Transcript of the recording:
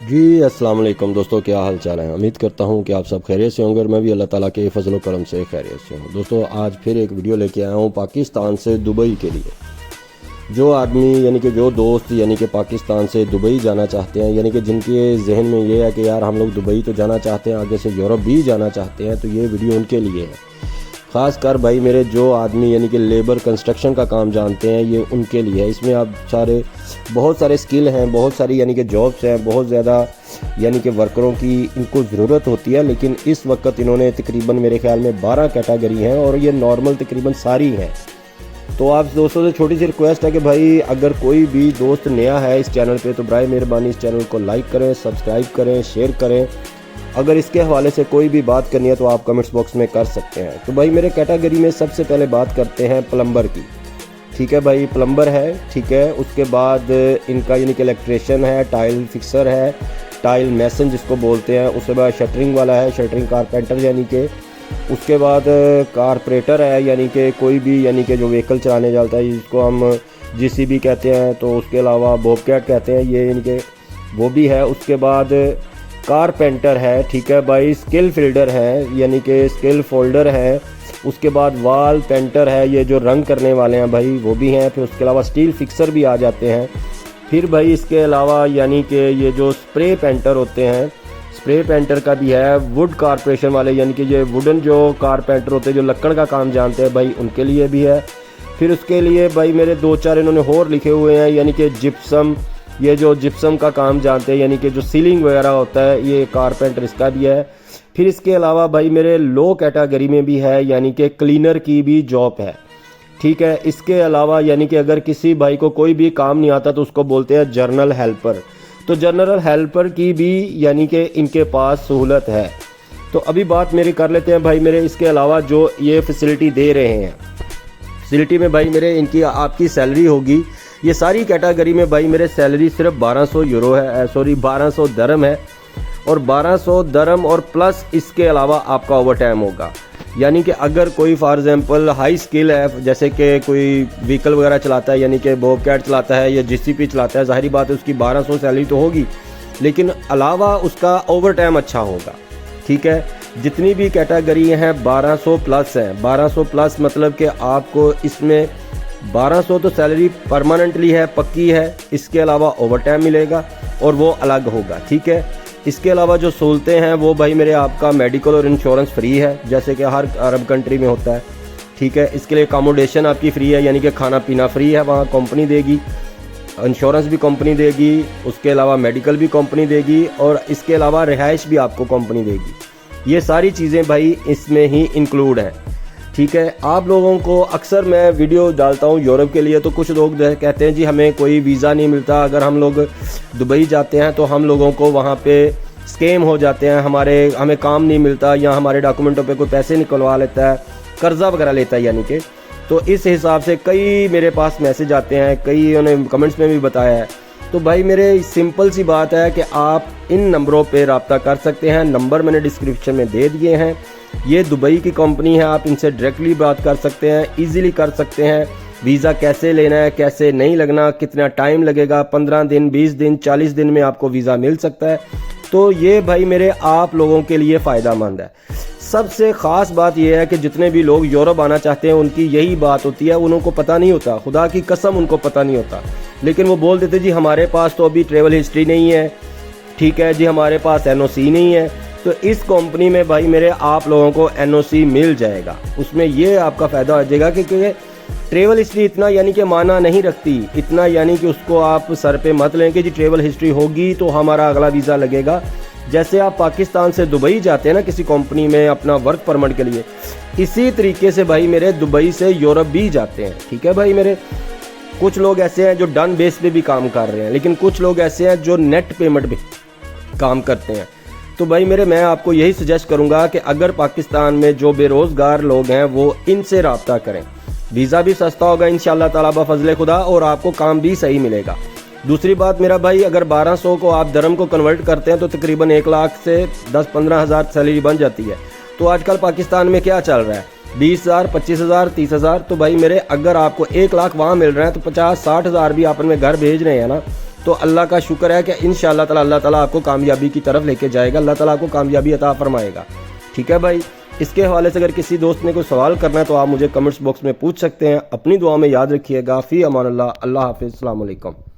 जी अस्सलाम वालेकुम दोस्तों, क्या हाल चाल है। उम्मीद करता हूँ कि आप सब खैरियत से होंगे और मैं भी अल्लाह ताला के फजल व करम से खैरियत से हूँ। दोस्तों आज फिर एक वीडियो लेके आया हूँ पाकिस्तान से दुबई के लिए। जो आदमी यानी कि जो दोस्त यानी कि पाकिस्तान से दुबई जाना चाहते हैं, यानी कि जिनके जहन में ये है कि यार हम लोग दुबई तो जाना चाहते हैं, आगे से यूरोप भी जाना चाहते हैं, तो ये वीडियो उनके लिए है। ख़ास कर भाई मेरे जो आदमी यानी कि लेबर कंस्ट्रक्शन का काम जानते हैं, ये उनके लिए है। इसमें आप बहुत सारे स्किल हैं, बहुत सारी यानी कि जॉब्स हैं, बहुत ज़्यादा यानी कि वर्करों की इनको ज़रूरत होती है। लेकिन इस वक्त इन्होंने तकरीबन मेरे ख्याल में 12 कैटेगरी हैं और ये नॉर्मल तकरीबन सारी हैं। तो आप दोस्तों से छोटी सी रिक्वेस्ट है कि भाई अगर कोई भी दोस्त नया है इस चैनल पे तो बराए मेहरबानी इस चैनल को लाइक करें, सब्सक्राइब करें, शेयर करें। अगर इसके हवाले से कोई भी बात करनी है तो आप कमेंट्स बॉक्स में कर सकते हैं। तो भाई मेरे कैटेगरी में सबसे पहले बात करते हैं प्लम्बर की। ठीक है भाई, प्लम्बर है, ठीक है। उसके बाद इनका यानी कि इलेक्ट्रिशियन है, टाइल फिक्सर है, टाइल मैसन जिसको बोलते हैं। उसके बाद शटरिंग वाला है, शटरिंग कारपेंटर यानी कि। उसके बाद कारपोरेटर है, यानी कि कोई भी यानी कि जो व्हीकल चलाने जाता है, जिसको हम जीसीबी कहते हैं। तो उसके अलावा बॉबकैट कहते हैं, ये यानी कि वो भी है। उसके बाद कारपेंटर है, ठीक है भाई। स्किल फिल्डर है, यानी कि स्किल फोल्डर है। उसके बाद वाल पेंटर है, ये जो रंग करने वाले हैं भाई वो भी हैं। फिर उसके अलावा स्टील फिक्सर भी आ जाते हैं। फिर भाई इसके अलावा यानी कि ये जो स्प्रे पेंटर होते हैं, स्प्रे पेंटर का भी है। वुड कारपोरेशन वाले यानी कि ये वुडन जो कारपेंटर होते हैं, जो लकड़ का काम जानते हैं भाई, उनके लिए भी है। फिर उसके लिए भाई मेरे 2-4 इन्होंने और लिखे हुए हैं, यानी कि जिप्सम, ये जो जिप्सम का काम जानते हैं, यानी कि जो सीलिंग वगैरह होता है, ये कारपेंटर इसका भी है। फिर इसके अलावा भाई मेरे लो कैटेगरी में भी है, यानी कि क्लीनर की भी जॉब है, ठीक है। इसके अलावा यानी कि अगर किसी भाई को कोई भी काम नहीं आता तो उसको बोलते हैं जर्नल हेल्पर। तो जर्नल हेल्पर की भी यानी कि इनके पास सहूलत है। तो अभी बात मेरी कर लेते हैं भाई मेरे इसके अलावा जो ये फैसिलिटी दे रहे हैं। फैसिलिटी में भाई मेरे इनकी आपकी सैलरी होगी, ये सारी कैटेगरी में भाई मेरे सैलरी सिर्फ 1200 यूरो है, 1200 दरम है। और 1200 दरम और प्लस इसके अलावा आपका ओवर टाइम होगा। यानी कि अगर कोई फॉर एग्जांपल हाई स्किल है, जैसे कि कोई व्हीकल वगैरह चलाता है, यानी कि बॉबकैट चलाता है या जीसीपी चलाता है, जाहिर बात है उसकी 1200 सैलरी तो होगी, लेकिन अलावा उसका ओवर टाइम अच्छा होगा, ठीक है। जितनी भी कैटेगरी हैं 1200 प्लस हैं। 1200 प्लस मतलब कि आपको इसमें 1200 तो सैलरी परमानेंटली है, पक्की है। इसके अलावा ओवर टाइम मिलेगा और वो अलग होगा, ठीक है। इसके अलावा जो सहूलतें हैं वो भाई मेरे आपका मेडिकल और इंश्योरेंस फ्री है, जैसे कि हर अरब कंट्री में होता है, ठीक है। इसके लिए अकोमोडेशन आपकी फ्री है, यानी कि खाना पीना फ्री है, वहाँ कंपनी देगी। इंश्योरेंस भी कंपनी देगी, उसके अलावा मेडिकल भी कंपनी देगी, और इसके अलावा रिहाइश भी आपको कंपनी देगी। ये सारी चीज़ें भाई इसमें ही इंक्लूड हैं, ठीक है। आप लोगों को अक्सर मैं वीडियो डालता हूँ यूरोप के लिए, तो कुछ लोग कहते हैं जी हमें कोई वीज़ा नहीं मिलता, अगर हम लोग दुबई जाते हैं तो हम लोगों को वहाँ पे स्कैम हो जाते हैं, हमें काम नहीं मिलता, या हमारे डॉक्यूमेंटों पे कोई पैसे निकलवा लेता है, कर्जा वगैरह लेता है यानी कि। तो इस हिसाब से कई मेरे पास मैसेज आते हैं, कई उन्होंने कमेंट्स में भी बताया है। तो भाई मेरे सिंपल सी बात है कि आप इन नंबरों पे रब्ता कर सकते हैं। नंबर मैंने डिस्क्रिप्शन में दे दिए हैं। ये दुबई की कंपनी है, आप इनसे डायरेक्टली बात कर सकते हैं, इजीली कर सकते हैं। वीज़ा कैसे लेना है, कैसे नहीं लगना, कितना टाइम लगेगा, 15 दिन, 20 दिन, 40 दिन में आपको वीज़ा मिल सकता है। तो ये भाई मेरे आप लोगों के लिए फ़ायदा मंद है। सबसे ख़ास बात यह है कि जितने भी लोग यूरोप आना चाहते हैं उनकी यही बात होती है, उनको पता नहीं होता, खुदा की कसम उनको पता नहीं होता, लेकिन वो बोल देते जी हमारे पास तो अभी ट्रेवल हिस्ट्री नहीं है, ठीक है जी, हमारे पास एनओसी नहीं है। तो इस कंपनी में भाई मेरे आप लोगों को एनओसी मिल जाएगा। उसमें ये आपका फ़ायदा हो जाएगा क्योंकि ट्रेवल हिस्ट्री इतना यानी कि माना नहीं रखती, इतना यानी कि उसको आप सर पे मत लें कि जी ट्रेवल हिस्ट्री होगी तो हमारा अगला वीज़ा लगेगा। जैसे आप पाकिस्तान से दुबई जाते हैं ना किसी कंपनी में अपना वर्क परमिट के लिए, इसी तरीके से भाई मेरे दुबई से यूरोप भी जाते हैं, ठीक है भाई मेरे। कुछ लोग ऐसे हैं जो डन बेस पे भी काम कर रहे हैं, लेकिन कुछ लोग ऐसे हैं जो नेट पेमेंट पे काम करते हैं। तो भाई मेरे मैं आपको यही सजेस्ट करूंगा कि अगर पाकिस्तान में जो बेरोज़गार लोग हैं वो इनसे रब्ता करें। वीज़ा भी सस्ता होगा इंशाअल्लाह ताला बफज़ले खुदा, और आपको काम भी सही मिलेगा। दूसरी बात मेरा भाई, अगर 1200 को आप दरम को कन्वर्ट करते हैं तो तकरीबन 1 लाख से 10-15 हज़ार सैलरी बन जाती है। तो आजकल पाकिस्तान में क्या चल रहा है, 20,000, 25,000, 30,000। तो भाई मेरे अगर आपको 1 लाख वहाँ मिल रहा है तो 50-60 हज़ार भी अपन में घर भेज रहे हैं ना, तो तो अल्लाह का शुक्र है कि इंशाअल्लाह ताला अल्लाह ताला आपको कामयाबी की तरफ लेके जाएगा, अल्लाह ताला आपको कामयाबी अता फरमाएगा। ठीक है भाई, इसके हवाले से अगर किसी दोस्त ने कोई सवाल करना है तो आप मुझे कमेंट्स बॉक्स में पूछ सकते हैं। अपनी दुआ में याद रखिएगा। फ़ी अमान अल्लाह, अल्लाह हाफ़िज़, अस्सलाम वालेकुम।